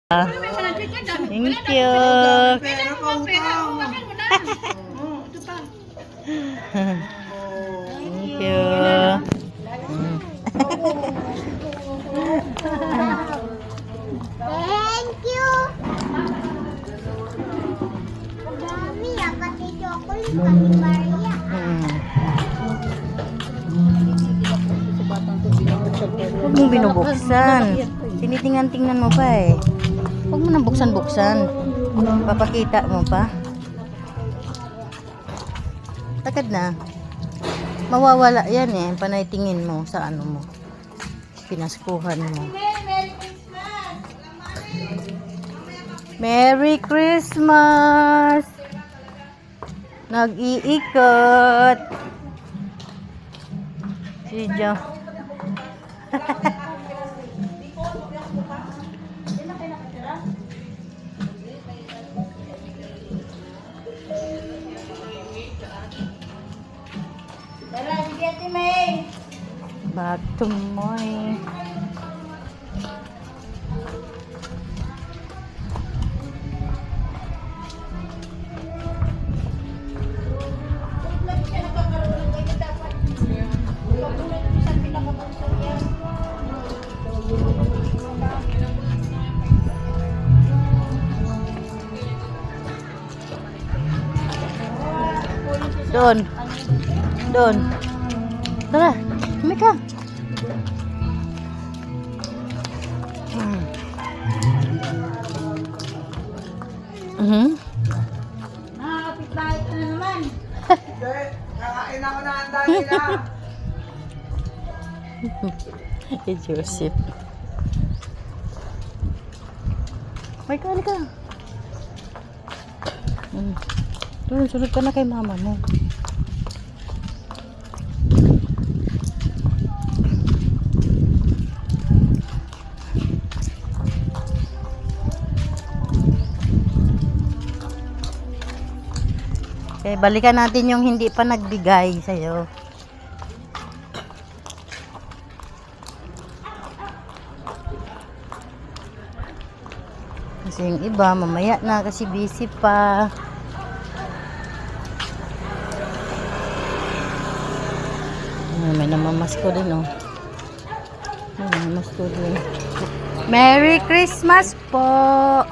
Thank you. Thank you. Thank you. Dami ya kasi chocolate kami Maria. Huwag mong binubuksan. Tinitingnan-tingnan mo pa eh. Huwag mo nang buksan-buksan. Papakita mo pa. Takad na. Mawawala yan eh. Panay tingin mo sa ano mo. Pinaskuhan mo. Merry Christmas! Nag-iikot. Si Jo. Back to Moy. Doon. Doon. Tara, kumika. Nakakapit bahay ka na naman. Kakain ako na ang dami na. Kay Joseph. May kali ka. Doon, sunod ka na kay mama mo. Okay, balikan natin yung hindi pa nagbigay sa'yo. Kasi yung iba, mamaya na kasi busy pa. May namamasko din, oh. May namamasko din. Merry Christmas po!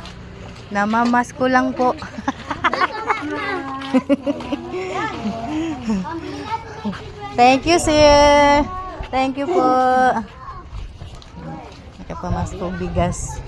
Namamasko lang po. Thank you, sir. Thank you po. Nakapamasko bigas.